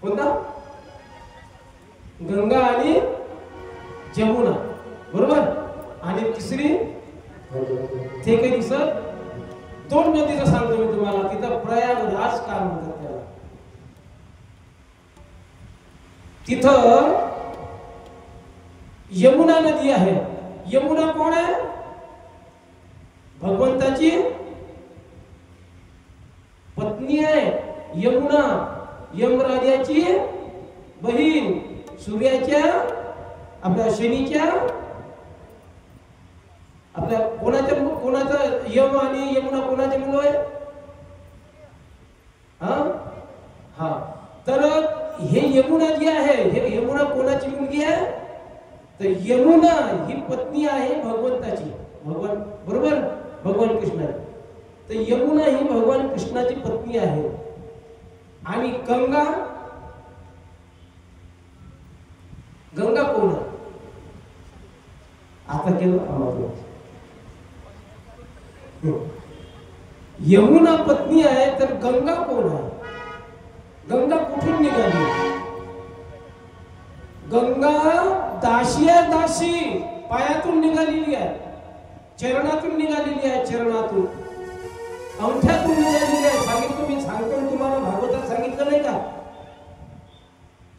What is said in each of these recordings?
कोणता? गंगा आणि जमुना, बरोबर. आणि तिसरी ते काही दिसत, 2 नदीचं सांगतो मी तुम्हाला. तिथं प्रयागराज का म्हणतात त्याला. तिथं यमुना नदी आहे. यमुना कोण आहे? भगवंताची पत्नी आहे यमुना, यमराजाची बहीण, सूर्याच्या आपल्या शनीच्या आपल्या कोणाचं यम आणि यमुना कोणाचे मुलं आहे? हा तर हे यमुना जी आहे, हे यमुना कोणाची मुलगी आहे? तर यमुना ही पत्नी आहे भगवंताची, भगवान, बरोबर, भगवान कृष्ण. तर यमुना ही भगवान कृष्णाची पत्नी आहे. आणि गंगा, गंगा कोण आहे? आता केलं. यमुना पत्नी आहे तर गंगा कोण आहे? गंगा कुठून निघाली? गंगा दासी आहे, दासी पायातून निघालेली आहे, चरणातून निघालेली आहे, चरणातून, अंगठ्यातून निघालेली आहे. सांगितलं मी, सांगतो तुम्हाला, भागवतात सांगितलं नाही का?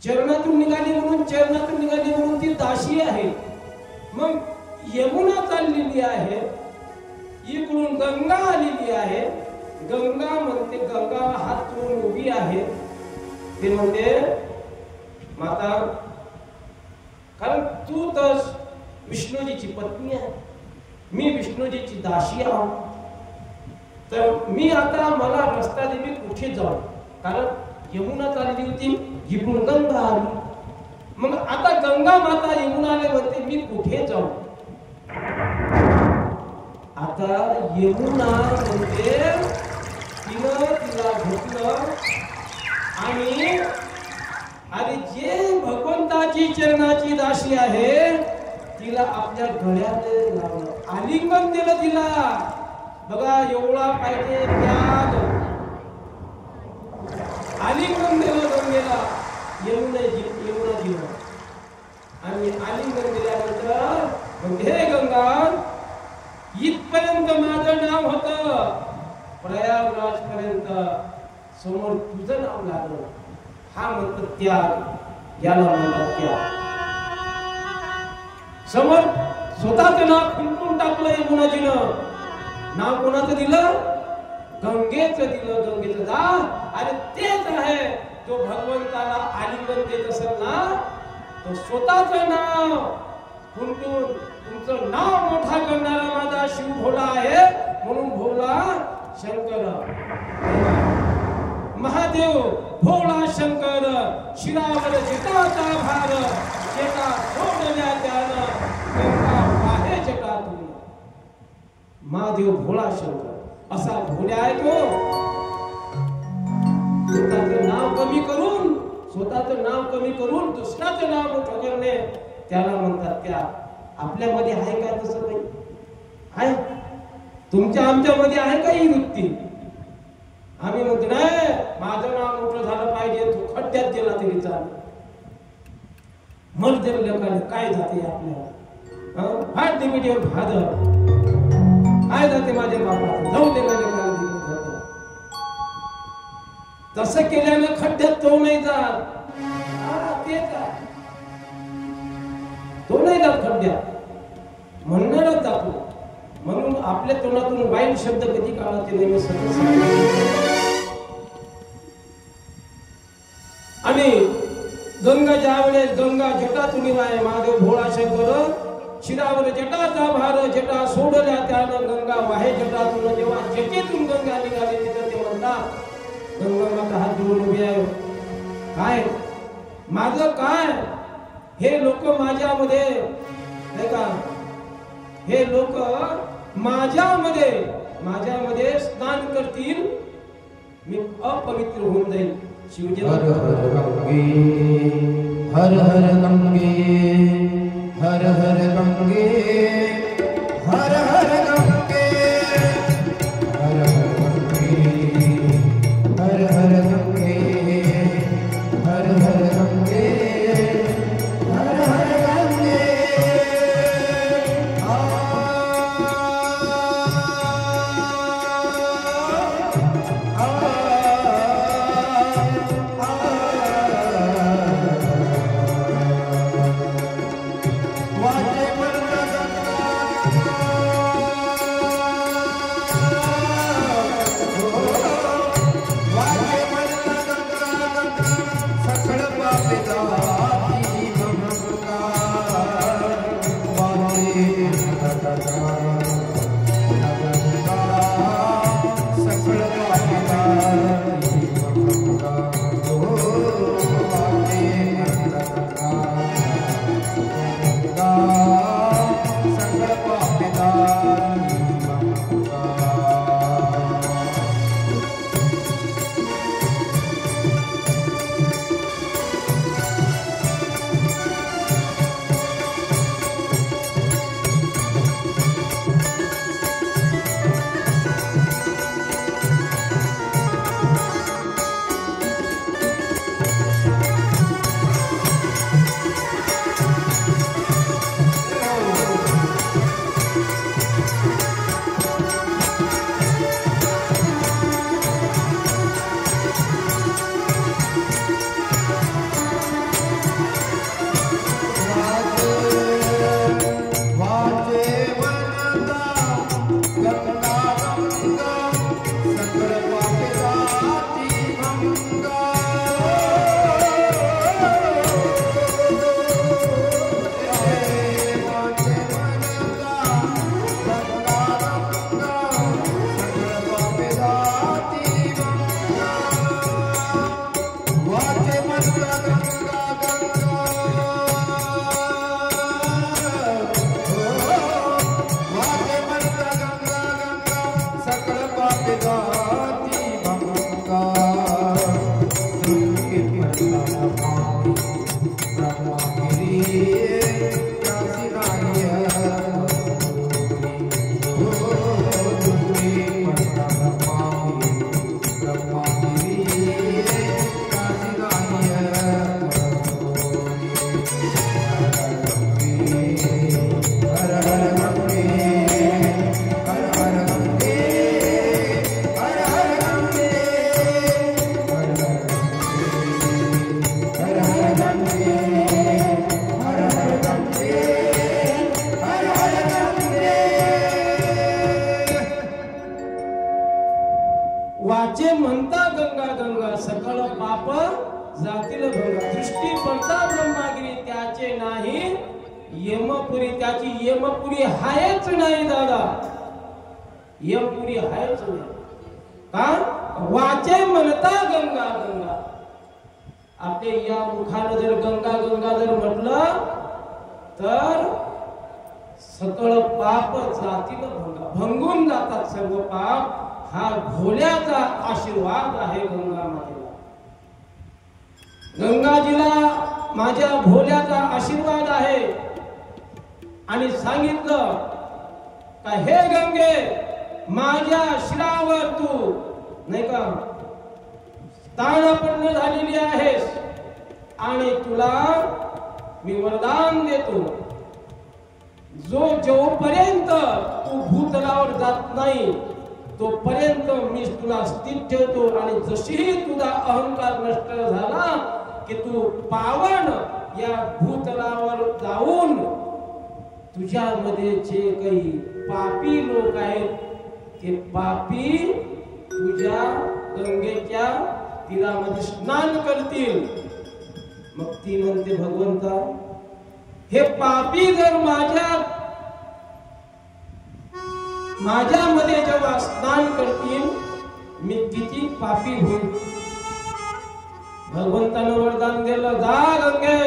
चरणातून निघाली म्हणून, चरणातून निघाली म्हणून ती दासी आहे. मग यमुना चाललेली आहे, इकडून गंगा आलेली आहे. गंगा म्हणते, गंगा हात करून उभी आहे. ते म्हणते माता, कारण तू तर विष्णूजीची पत्नी आहे, मी विष्णूजीची दासी आहे, तर मी आता मला रस्ता दे, मी कुठे जाऊ? कारण यमुना चालली होती, इकडून गंगा आली. मग आता गंगा माता यमुनाला म्हणते मी कुठे जाऊ? आता यमुना म्हणते तिला घेतलं आणि अरे जे भगवंताची चरणाची दासी आहे तिला आपल्या गळ्यात लावलं, आलिंगन दिलं तिला. बघा एवढा पाहिजे त्याग, आलिंगन दिलं गंगेला, यमुना जीवन. आणि आलिंगन दिल्यानंतर म्हणजे हे गंगा, इथपर्यंत माझं नाव होतं, प्रयागराज पर्यंत समोर तुझं नाव लागलं. हा म्हणतो त्याग, याला म्हणतात त्याग. समोर स्वतःचं नाव खुलपून टाकलं यमुनाजीनं. नाव कोणाचं दिलं? गंगेचं दिलं. गंगेचं जा, आणि तेच आहे जो भगवंताला आलिंगन देत असेल ना, तो स्वतःचं नाव खुलटून तुमचं नाव मोठा करणारा माझा शिव भोला आहे. म्हणून भोला शंकर, महादेव भोळा शंकर, शिरावर जटाचा भार, जटा सोडल्या त्यानं, गंगा वाहे जटातून. महादेव भोळा शंकर असा भोळा आहे तो. स्वतःचं नाव कमी करून, स्वतःचं नाव कमी करून दुसऱ्याचं नाव मोठं करणे, त्याला म्हणतात त्या. आपल्यामध्ये आहे काय तसं? काही आहे? तुमच्या आमच्यामध्ये आहे का ही वृत्ती? आम्ही म्हणतो नाही माझं नाव मोठं झालं पाहिजे, तो खड्ड्यात गेला तरी चालेल. मग जर लोकांना काय जाते आपल्याला, फाट डिमिटीवर भादर काय जाते माझ्या बापाचं, जाऊ दे माझ्या बापाला. तसं केल्यानं खड्ड्यात तो नाही जात. तेच आहे, तो नाही जात खड्ड्यात, म्हणणारच जातो. म्हणून आपल्या तोंडातून वाईट शब्द कधी काढायचे नाही, मी सतत. आणि गंगा ज्यावेळेस गंगा जटातून वाहे, महादेव भोळा शंकर शिरावर जटाचा भार, जटा सोडल्या त्यानं गंगा वाहे जटातून. जेव्हा जटेतून गंगा निघाली तिथं ते म्हणतात गंगा माता हात जोडून उभी आहे. काय माझं काय? हे लोक माझ्यामध्ये नाही का, हे लोक माझ्यामध्ये स्नान करतील, मी अपवित्र होऊन जाईल. शिवजी हर हर गंगे, हर हर गंगे, हर हर गंगे, हर हर गंगे, हर हर गंगे, हर हर गंगे, हर सकळ पाप जातील भंगा. दृष्टी पडता ब्रह्मागिरी त्याचे नाही यमपुरी. त्याची यमपुरी हायच नाही दादा, यमपुरी हायच नाही. का वाचे म्हणता गंगा गंगा. आपले या मुखानं जर गंगा गंगा जर म्हटलं तर सकळ पाप जातील भंगा. भंगून जातात सर्व पाप. हा भोल्याचा आशीर्वाद आहे गंगा मातेला. गंगाजीला माझ्या भोल्याचा आशीर्वाद आहे. आणि सांगितलं का हे गंगे माझ्या शिरावर तू नाही का स्थानापन्न झालेली आहेस आणि तुला मी वरदान देतो. जोपर्यंत तू भूतलावर जात नाही तोपर्यंत मी तुला स्थित ठेवतो. आणि जशीही तुझा अहंकार नष्ट झाला की तू पावन या भूतलावर जाऊन तुझ्यामध्ये जे काही पापी लोक आहेत ते पापी तुझ्या गंगेच्या तीरामध्ये स्नान करतील. मग ती म्हणते भगवंता हे पापी जर माझ्यामध्ये जेव्हा स्नान करतील मी किती पापी होईल. भगवंतानं वरदान दिलं जा गंगे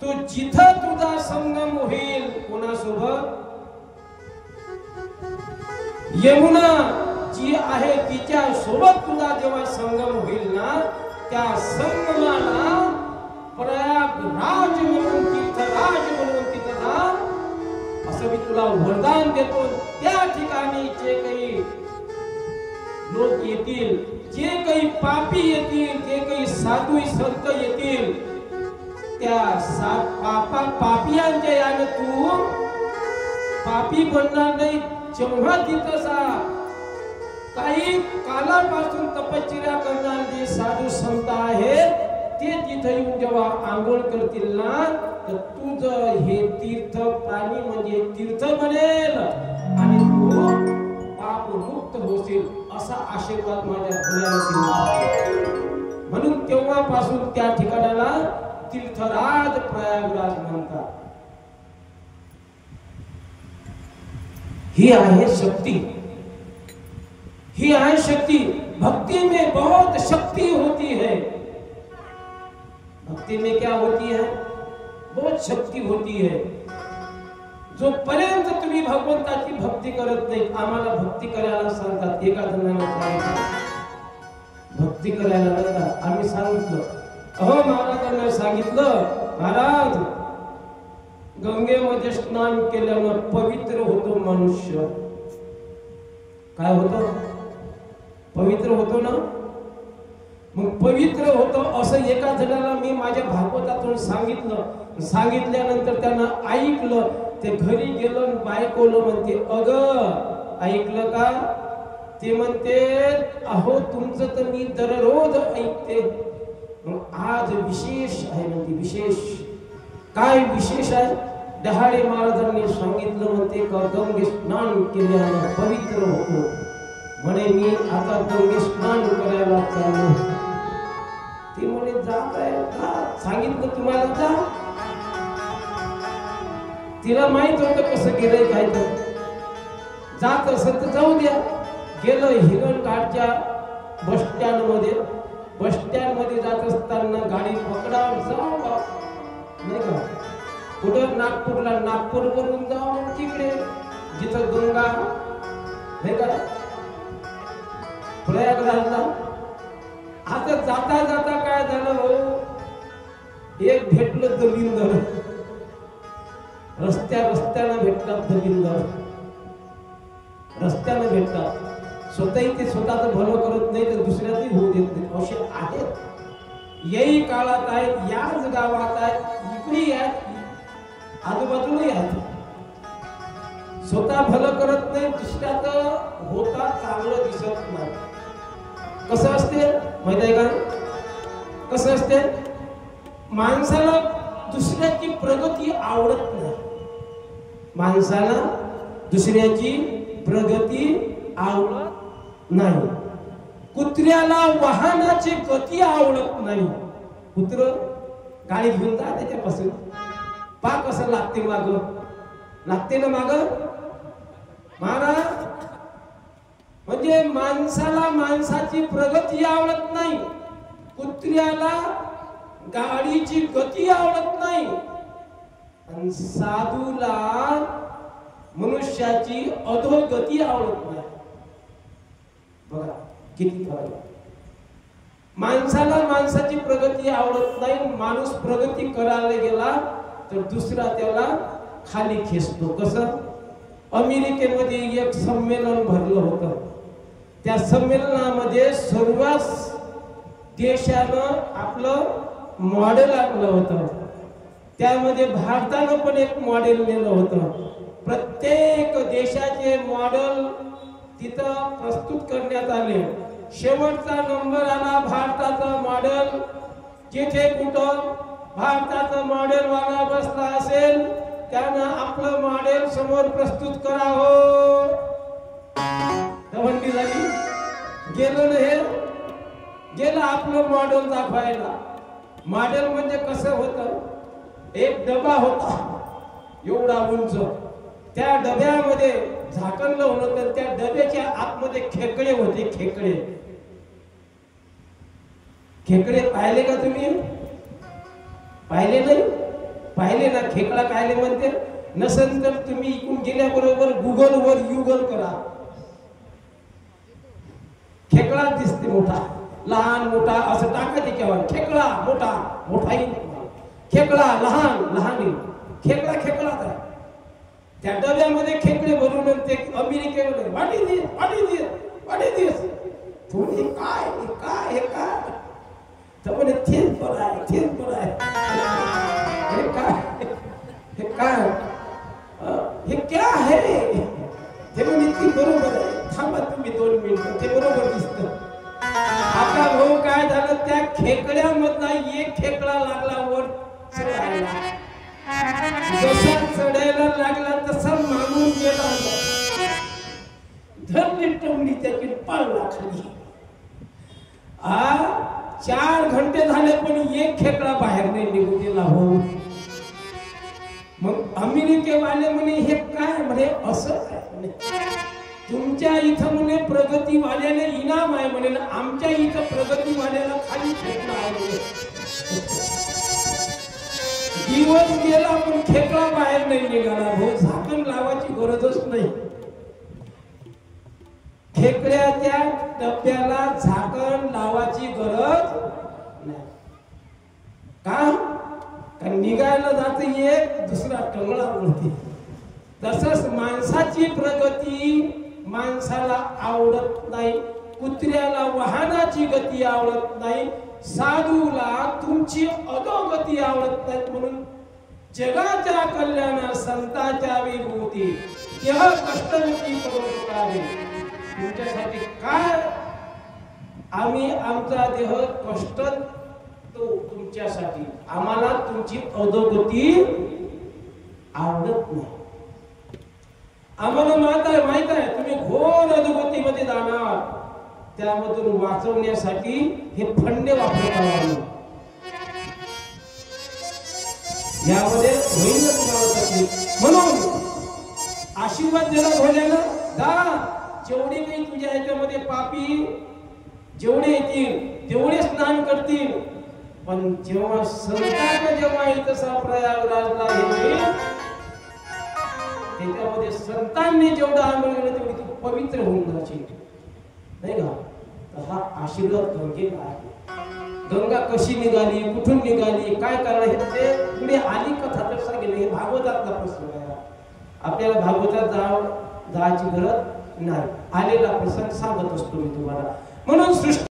तू जिथं तुझा संगम होईल कोणासोबत यमुना जी आहे तिच्या सोबत तुझा जेव्हा संगम होईल ना त्या संगमाला प्रयागराज म्हणून तीर्थराज म्हणून तिथं जा असं मी तुला वरदान देतो. त्या ठिकाणी जे काही लोक येतील जे काही पापी येतील जे काही साधू संत येतील त्या पापियांच्या याने तू पापी बनणार नाही. जेव्हा तिथं काही कालापासून तपश्चर्या करणारे जे साधू संत आहेत ते तिथे येऊन जेव्हा आंघोळ करतील ना तर तुझं हे तीर्थ पाणी म्हणजे तीर्थ बनेल आणि तू पापमुक्त होशील असा आशीर्वाद माझ्या भोल्याला दिला. म्हणून तेव्हापासून त्या ठिकाणाला तीर्थराज प्रयागराज म्हणतात. ही आहे शक्ती, ही है शक्ति. भक्ति में बहुत शक्ति होती है. भक्ति में क्या होती है? बहुत शक्ति होती है. जो पर्यंत तुम्ही भगवंताची भक्ती करत नाही आम्हाला भक्ती करायला सांगतात. एका जणांना भक्ती करायला लागतात. आम्ही सांगितलं अहो महाराजांना सांगितलं महाराज गंगेमध्ये स्नान केल्यानं पवित्र होतो मनुष्य. काय होतो? पवित्र होतो ना. मग पवित्र होतो असं एका जणाला मी माझ्या भागवतातून सांगितल्यानंतर त्यांना ऐकलं. ते घरी गेलं बायकोला म्हणते अगं ऐकलं का? ते म्हणते अहो तुमचं तर मी दररोज ऐकते. मग आज विशेष आहे म्हणते. विशेष काय विशेष आहे? डहाळे महाराजांनी सांगितलं म्हणते का गंगे स्नान केल्यानं पवित्र होतो म्हणे. मी आता गंगे स्नान करायला चाललो. ती म्हणे जा काय सांगितलं तुम्हाला जा. तिला माहित होतं कसं गेलंय काय तर जात असं तर जाऊ द्या. गेलं हिरणघाटच्या बस स्टँड मध्ये जात असताना गाडी पकडावर जाऊ नाही का कुठं नागपूर वरून जाऊ तिकडे जिथं गंगा नाही का प्रयागराजला. आता जाता जाता काय झालं हो एक भेटलं दलिंदर. रस्त्यानं भेटतात दलिंदर. रस्त्यानं भेटतात. स्वतःही ते स्वतःच भलं करत नाही तर दुसऱ्याचंही होऊ देत नाही असे आहेत. याही काळात आहेत याच गावात आहेत इकडे आहेत आजूबाजूलाही आहेत. स्वतः भलं करत नाही दुसऱ्याचं होता चांगलं दिसत नाही. कसं असते माहित आहे का? कसं असते माणसाला दुसऱ्याची प्रगती आवडत नाही. माणसाला दुसऱ्याची प्रगती आवडत नाही. कुत्र्याला वाहनाची गती आवडत नाही. कुत्र गाडी घेऊन जा त्याच्यापासून पा कसं लागते माग, लागते ना माग महाराज. म्हणजे माणसाला माणसाची प्रगती आवडत नाही, कुत्र्याला गाडीची गती आवडत नाही, आणि साधूला मनुष्याची अधोगती आवडत नाही. बघा किती फरक. माणसाला माणसाची प्रगती आवडत नाही. माणूस प्रगती करायला गेला तर दुसरा त्याला खाली खेचतो. कसं? अमेरिकेमध्ये एक संमेलन भरलं होतं. त्या संमेलनामध्ये सर्व देशानं आपलं मॉडेल आणलं होतं. त्यामध्ये भारतानं पण एक मॉडेल नेलं होतं. प्रत्येक देशाचे मॉडेल तिथं प्रस्तुत करण्यात आले. शेवटचा नंबर आला भारताचा मॉडेल. जिथे कुठं भारताचं मॉडेल वाला बसला असेल त्यानं आपलं मॉडेल समोर प्रस्तुत करावं. दवंडी झाली. गेलं ना हे, गेलं आपलं मॉडेल दाखवायला. मॉडेल म्हणजे कसं होतं? एक डबा होता एवढा उंच. त्या डब्यामध्ये झाकण लावून होतं. त्या डब्याच्या आतमध्ये खेकडे होते. खेकडे खेकडे पाहिले का तुम्ही? पाहिले नाही? पाहिले ना? खेकडा कायले म्हणते? नसेल तर तुम्ही इकडून गेल्याबरोबर गुगल वर युगल करा. खेकडा दिसते मोठा, लहान मोठा असं टाका त्याच्यावर. खेकडा मोठा, मोठाही खेकडा, लहान लहान खेकडा. खेकडा काय? त्या डब्यामध्ये खेकडे भरून ते अमेरिकेमध्ये वाटी थोडी काय काय हे काय तर म्हणे थेच बरं आहे, थेच बरं आहे. हे काय, हे काय, हे क्या है? ते म्हणे ती बरोबर आहे. थांबा तुम्ही 2 मिनिटं, ते बरोबर दिसतं. आता भाऊ काय झालं? त्या खेकड्यामधला एक खेकडा लागला वर चढायला. जसा चढायला लागला तसा मागून गेला. धरली टोमली त्याची पाळला खाली. 4 घंटे झाले पण एक खेकडा बाहेर नाही निघून गेला. हो. मग अमेरिकेवाले म्हणे हे काय? म्हणे असं काय? तुमच्या इथं म्हणे प्रगतीवाल्याने इनाम आहे म्हणे, आमच्या इथं प्रगतीवाल्याला खाली फेकला आहे. दिवस गेला पण खेकडा बाहेर नाही निघाला. भाऊ झाकण लावायची गरजच नाही. खेकड्याच्या डब्याला झाकण लावायची गरज नाही. का निघायला जात एक दुसरा टंगळा उडते. तसंच माणसाची प्रगती माणसाला आवडत नाही. कुत्र्याला वाहनाची गती आवडत नाही. साधूला तुमची अधोगती आवडत नाही. म्हणून जगाच्या कल्याणा संतांच्या विभूती तेव्हा कष्टवती करून करावे. तुमच्यासाठी काय? आम्ही आमचा देह कष्ट तो तुमच्यासाठी. आम्हाला तुमची अधोगती आवडत नाही. आम्हाला माहित आहे तुम्ही घोर अधोगतीमध्ये जाणार. त्यामधून वाचवण्यासाठी हे फंडे वापरतात. यामध्ये होईल तुम्हाला. म्हणून आशीर्वाद दिला भोल्यानं, जा जेवढे काही तुझ्या ह्याच्यामध्ये पापी जेवढे येतील तेवढे स्नान करतील. पण जेव्हा संतांना जेव्हा इथं प्रयागराजला येईल त्याच्यामध्ये संतांनी जेवढं आंघोळ केलं तेवढी तू पवित्र होऊन जाशील. नाही का? हा आशीर्वाद गंगेला आहे. गंगा कशी निघाली, कुठून निघाली, काय करायला हे पुढे आली कथा तर सांगेल. हे भागवतातला प्रसंग आहे. आपल्याला भागवतात जायची गरज नाही. आलेला प्रसंग सांगत असतो मी तुम्हाला. म्हणून सृष्टी